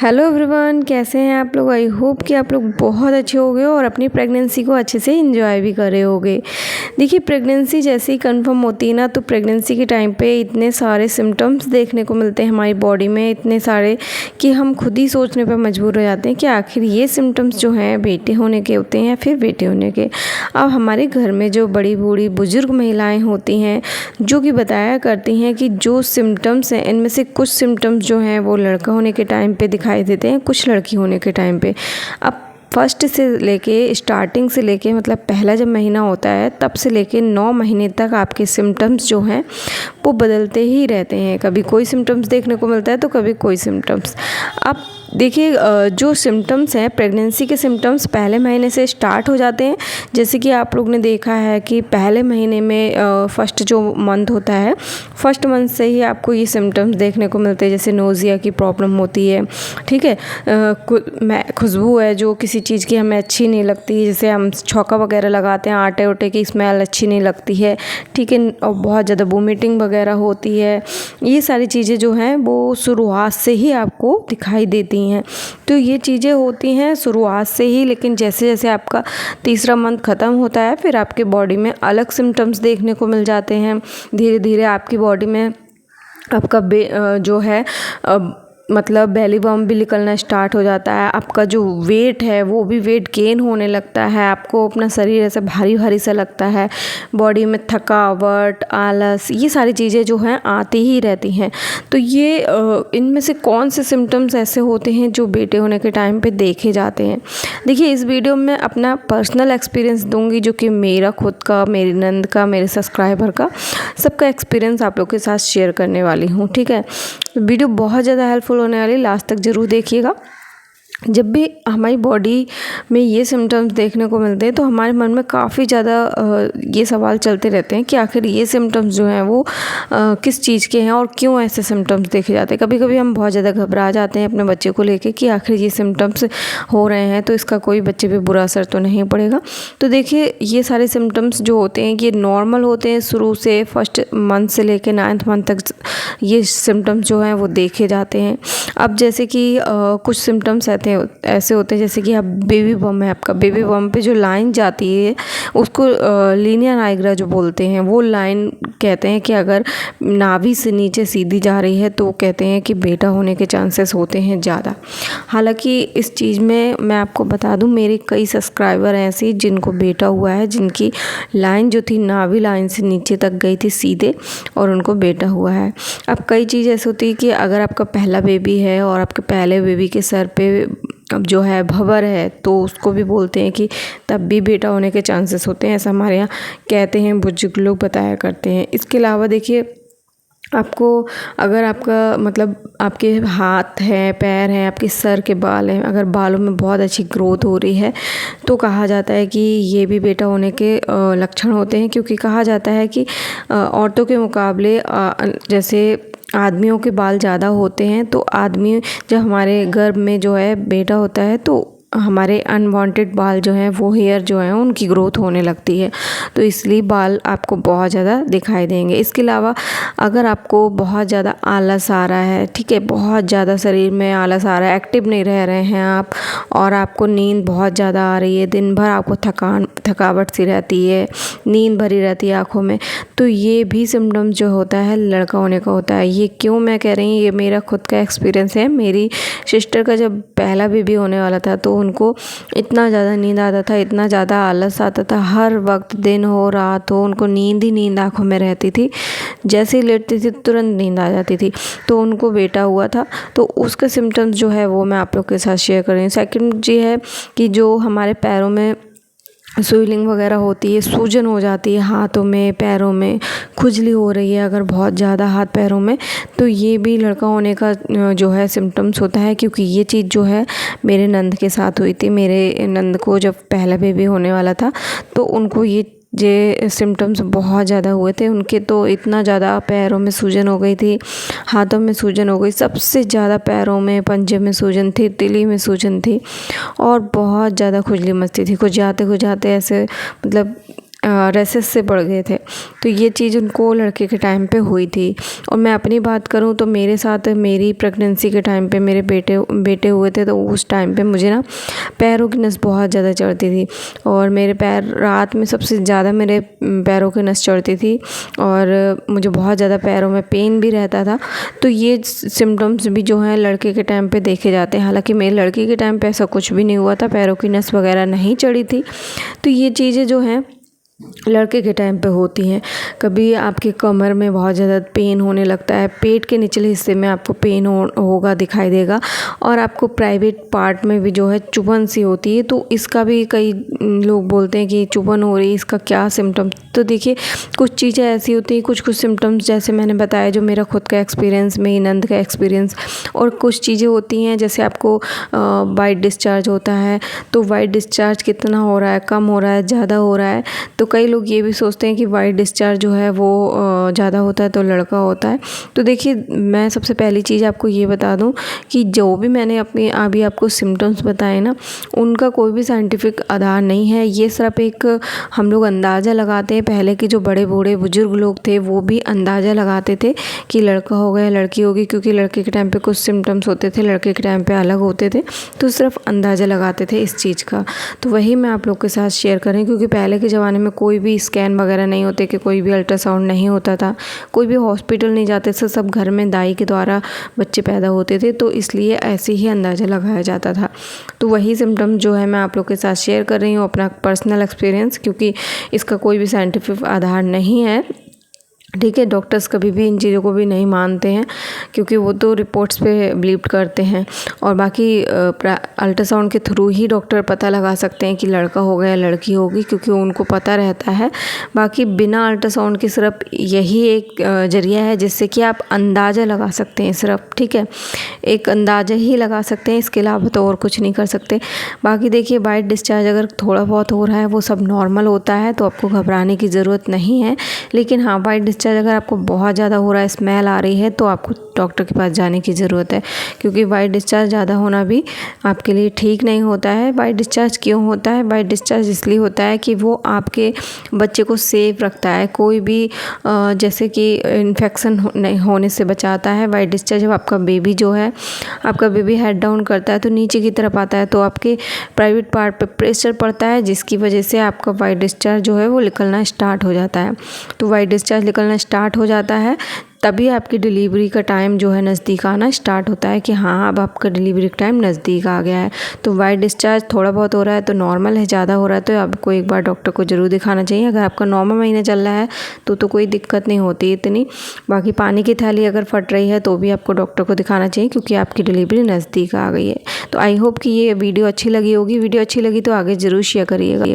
Hello everyone, कैसे हैं आप लोग। आई होप कि आप लोग बहुत अच्छे होंगे और अपनी प्रेगनेंसी को अच्छे से एंजॉय भी कर रहे होंगे। देखिए, प्रेगनेंसी जैसे ही कंफर्म होती है ना, तो प्रेगनेंसी के टाइम पे इतने सारे सिम्टम्स देखने को मिलते हैं हमारी बॉडी में, इतने सारे कि हम खुद ही सोचने पर मजबूर हो जाते हैं कि आखिर ये सिम्टम्स जो हैं बेटे होने के होते हैं या फिर बेटे होने के। अब हमारे घर में जो बड़ी बूढ़ी बुजुर्ग महिलाएँ होती हैं, जो कि बताया करती हैं कि जो सिम्टम्स हैं इनमें से कुछ सिम्टम्स जो हैं वो लड़का होने के टाइम पे दिखाई देते हैं, कुछ लड़की होने के टाइम पे। अब फर्स्ट से लेके स्टार्टिंग से लेके मतलब पहला जब महीना होता है तब से लेके 9 महीने तक आपके सिम्टम्स जो हैं वो बदलते ही रहते हैं। कभी कोई सिम्टम्स देखने को मिलता है तो कभी कोई सिम्टम्स। अब देखिए, जो सिम्टम्स हैं प्रेगनेंसी के सिम्टम्स पहले महीने से स्टार्ट हो जाते हैं। जैसे कि आप लोग ने देखा है कि पहले महीने में फर्स्ट जो मंथ होता है, फर्स्ट मंथ से ही आपको ये सिम्टम्स देखने को मिलते हैं। जैसे नोज़िया की प्रॉब्लम होती है, ठीक है, खुशबू है जो किसी चीज़ की हमें अच्छी नहीं लगती, जैसे हम छौंका वगैरह लगाते हैं, आटे उटे की स्मेल अच्छी नहीं लगती है, ठीक है, और बहुत ज़्यादा वोमिटिंग वगैरह होती है। ये सारी चीज़ें जो हैं वो शुरुआत से ही आपको दिखाई देती हैं। तो ये चीज़ें होती हैं शुरुआत से ही, लेकिन जैसे जैसे आपका तीसरा मंथ ख़त्म होता है फिर आपके बॉडी में अलग सिम्टम्स देखने को मिल जाते हैं। धीरे धीरे आपकी बॉडी में आपका जो है मतलब बेली बम्प भी निकलना स्टार्ट हो जाता है। आपका जो वेट है वो भी वेट गेन होने लगता है। आपको अपना शरीर ऐसा भारी भारी सा लगता है, बॉडी में थकावट, आलस, ये सारी चीज़ें जो हैं आती ही रहती हैं। तो ये इनमें से कौन से सिम्टम्स ऐसे होते हैं जो बेटे होने के टाइम पे देखे जाते हैं। देखिए, इस वीडियो में अपना पर्सनल एक्सपीरियंस दूंगी, जो कि मेरा खुद का, मेरी नंद का, मेरे सब्सक्राइबर का, सबका एक्सपीरियंस आप लोग के साथ शेयर करने वाली हूँ, ठीक है। तो वीडियो बहुत ज़्यादा हेल्पफुल होने वाली, लास्ट तक ज़रूर देखिएगा। जब भी हमारी बॉडी में ये सिम्टम्स देखने को मिलते हैं तो हमारे मन में काफ़ी ज़्यादा ये सवाल चलते रहते हैं कि आखिर ये सिम्टम्स जो हैं वो किस चीज़ के हैं और क्यों ऐसे सिम्टम्स देखे जाते हैं। कभी कभी हम बहुत ज़्यादा घबरा जाते हैं अपने बच्चे को लेके कि आखिर ये सिम्टम्स हो रहे हैं तो इसका कोई बच्चे पे बुरा असर तो नहीं पड़ेगा। तो देखिए, ये सारे सिम्टम्स जो होते हैं ये नॉर्मल होते हैं। शुरू से फर्स्ट मंथ से लेकर 9th मंथ तक ये सिम्टम्स जो हैं वो देखे जाते हैं। अब जैसे कि कुछ सिम्टम्स ऐसे होते हैं, जैसे कि अब बेबी बम है, आपका बेबी बम पे जो लाइन जाती है उसको लीनिया नाइग्रा जो बोलते हैं, वो लाइन कहते हैं कि अगर नाभि से नीचे सीधी जा रही है तो कहते हैं कि बेटा होने के चांसेस होते हैं ज़्यादा। हालांकि इस चीज़ में मैं आपको बता दूं, मेरे कई सब्सक्राइबर हैं ऐसे जिनको बेटा हुआ है, जिनकी लाइन जो थी नाभि लाइन से नीचे तक गई थी सीधे, और उनको बेटा हुआ है। अब कई चीज़ ऐसी होती है कि अगर आपका पहला बेबी है और आपके पहले बेबी के सर पे अब जो है भंवर है तो उसको भी बोलते हैं कि तब भी बेटा होने के चांसेस होते हैं, ऐसा हमारे यहाँ कहते हैं, बुजुर्ग लोग बताया करते हैं। इसके अलावा देखिए, आपको अगर आपका मतलब आपके हाथ हैं, पैर हैं, आपके सर के बाल हैं, अगर बालों में बहुत अच्छी ग्रोथ हो रही है तो कहा जाता है कि ये भी बेटा होने के लक्षण होते हैं। क्योंकि कहा जाता है कि औरतों के मुकाबले जैसे आदमियों के बाल ज़्यादा होते हैं, तो आदमी जब हमारे गर्भ में जो है बेटा होता है तो हमारे अनवांटेड बाल जो हैं वो हेयर जो हैं उनकी ग्रोथ होने लगती है, तो इसलिए बाल आपको बहुत ज़्यादा दिखाई देंगे। इसके अलावा अगर आपको बहुत ज़्यादा आलस आ रहा है, ठीक है, बहुत ज़्यादा शरीर में आलस आ रहा है, एक्टिव नहीं रह रहे हैं आप, और आपको नींद बहुत ज़्यादा आ रही है, दिन भर आपको थकावट सी रहती है, नींद भरी रहती है आँखों में, तो ये भी सिम्टम्स जो होता है लड़का होने का होता है। ये क्यों मैं कह रही हूँ, ये मेरा खुद का एक्सपीरियंस है। मेरी सिस्टर का जब पहला बेबी होने वाला था तो उनको इतना ज़्यादा नींद आता था, इतना ज़्यादा आलस आता था, हर वक्त दिन हो रात हो उनको नींद ही नींद आँखों में रहती थी। जैसे ही लेटती थी तुरंत नींद आ जाती थी। तो उनको बेटा हुआ था, तो उसका सिम्टम्स जो है वो मैं आप लोग के साथ शेयर कर रही हूँ। सेकंड ये है कि जो हमारे पैरों में स्वेलिंग वगैरह होती है, सूजन हो जाती है, हाथों में, पैरों में खुजली हो रही है अगर बहुत ज़्यादा हाथ पैरों में, तो ये भी लड़का होने का जो है सिम्टम्स होता है। क्योंकि ये चीज़ जो है मेरे नंद के साथ हुई थी। मेरे नंद को जब पहला बेबी होने वाला था तो उनको ये सिम्टम्स बहुत ज़्यादा हुए थे। उनके तो इतना ज़्यादा पैरों में सूजन हो गई थी, हाथों में सूजन हो गई, सबसे ज़्यादा पैरों में, पंजे में सूजन थी, तिली में सूजन थी, और बहुत ज़्यादा खुजली मचती थी। खुजाते खुजाते ऐसे मतलब रेसेस से पड़ गए थे। तो ये चीज़ उनको लड़के के टाइम पे हुई थी। और मैं अपनी बात करूँ तो मेरे साथ मेरी प्रेगनेंसी के टाइम पे मेरे बेटे हुए थे, तो उस टाइम पे मुझे ना पैरों की नस बहुत ज़्यादा चढ़ती थी और मेरे पैर रात में सबसे ज़्यादा मेरे पैरों की नस चढ़ती थी और मुझे बहुत ज़्यादा पैरों में पेन भी रहता था। तो ये सिम्टम्स भी जो हैं लड़के के टाइम पे देखे जाते हैं। हालांकि मेरे लड़के के टाइम पे ऐसा कुछ भी नहीं हुआ था, पैरों की नस वगैरह नहीं चढ़ी थी। तो ये चीज़ें जो हैं लड़के के टाइम पे होती हैं। कभी आपके कमर में बहुत ज़्यादा पेन होने लगता है, पेट के निचले हिस्से में आपको पेन होगा दिखाई देगा और आपको प्राइवेट पार्ट में भी जो है चुभन सी होती है। तो इसका भी कई लोग बोलते हैं कि चुभन हो रही है, इसका क्या सिम्टम्स। तो देखिए कुछ चीज़ें ऐसी होती हैं, कुछ सिम्टम्स जैसे मैंने बताया जो मेरा खुद का एक्सपीरियंस, मेरी नंद का एक्सपीरियंस। और कुछ चीज़ें होती हैं जैसे आपको वाइट डिस्चार्ज होता है, तो वाइट डिस्चार्ज कितना हो रहा है, कम हो रहा है, ज़्यादा हो रहा है। तो कई लोग ये भी सोचते हैं कि वाइट डिस्चार्ज जो है वो ज़्यादा होता है तो लड़का होता है। तो देखिए मैं सबसे पहली चीज़ आपको ये बता दूं कि जो भी मैंने अभी आपको सिम्टम्स बताए ना, उनका कोई भी साइंटिफिक आधार नहीं है। ये सिर्फ एक हम लोग अंदाज़ा लगाते हैं। पहले के जो बड़े बूढ़े बुजुर्ग लोग थे वो भी अंदाज़ा लगाते थे कि लड़का होगा या लड़की होगी, क्योंकि लड़के के टाइम पे कुछ सिम्टम्स होते थे, लड़के के टाइम पे अलग होते थे। तो सिर्फ अंदाज़ा लगाते थे इस चीज़ का। तो वही मैं आप लोग के साथ शेयर करें, क्योंकि पहले के ज़माने में कोई भी स्कैन वगैरह नहीं होते, कि कोई भी अल्ट्रासाउंड नहीं होता था, कोई भी हॉस्पिटल नहीं जाते थे, सब घर में दाई के द्वारा बच्चे पैदा होते थे। तो इसलिए ऐसे ही अंदाज़ा लगाया जाता था। तो वही सिम्टम जो है मैं आप लोग के साथ शेयर कर रही हूँ, अपना पर्सनल एक्सपीरियंस, क्योंकि इसका कोई भी साइंटिफिक आधार नहीं है। ठीक है, डॉक्टर्स कभी भी इन चीज़ों को भी नहीं मानते हैं, क्योंकि वो तो रिपोर्ट्स पे बिलीव करते हैं। और बाकी अल्ट्रासाउंड के थ्रू ही डॉक्टर पता लगा सकते हैं कि लड़का होगा या लड़की होगी, क्योंकि उनको पता रहता है। बाकी बिना अल्ट्रासाउंड के सिर्फ यही एक जरिया है जिससे कि आप अंदाज़ा लगा सकते हैं सिर्फ। ठीक है, एक अंदाज़ा ही लगा सकते हैं, इसके अलावा तो और कुछ नहीं कर सकते। बाकी देखिए वाइट डिस्चार्ज अगर थोड़ा बहुत हो रहा है वो सब नॉर्मल होता है, तो आपको घबराने की ज़रूरत नहीं है। लेकिन हाँ, वाइट डिस्चार्ज अगर आपको बहुत ज़्यादा हो रहा है, स्मेल आ रही है, तो आपको डॉक्टर के पास जाने की ज़रूरत है, क्योंकि वाइट डिस्चार्ज ज़्यादा होना भी आपके लिए ठीक नहीं होता है। वाइट डिस्चार्ज क्यों होता है? वाइट डिस्चार्ज इसलिए होता है कि वो आपके बच्चे को सेफ रखता है, कोई भी जैसे कि इन्फेक्शन होने से बचाता है। वाइट डिस्चार्ज जब आपका बेबी जो है, आपका बेबी हेड डाउन करता है तो नीचे की तरफ आता है, तो आपके प्राइवेट पार्ट पे प्रेशर पड़ता है, जिसकी वजह से आपका वाइट डिस्चार्ज जो है वो निकलना स्टार्ट हो जाता है। तो वाइट डिस्चार्ज निकलना स्टार्ट हो जाता है, तभी आपकी डिलीवरी का टाइम जो है नज़दीक आना स्टार्ट होता है कि हाँ अब आपका डिलीवरी का टाइम नज़दीक आ गया है। तो वाइट डिस्चार्ज थोड़ा बहुत हो रहा है तो नॉर्मल है, ज़्यादा हो रहा है तो आपको एक बार डॉक्टर को ज़रूर दिखाना चाहिए। अगर आपका 9वां महीना चल रहा है तो कोई दिक्कत नहीं होती इतनी। बाकी पानी की थैली अगर फट रही है तो भी आपको डॉक्टर को दिखाना चाहिए, क्योंकि आपकी डिलीवरी नज़दीक आ गई है। तो आई होप कि ये वीडियो अच्छी लगी होगी। वीडियो अच्छी लगी तो आगे ज़रूर शेयर करिएगा।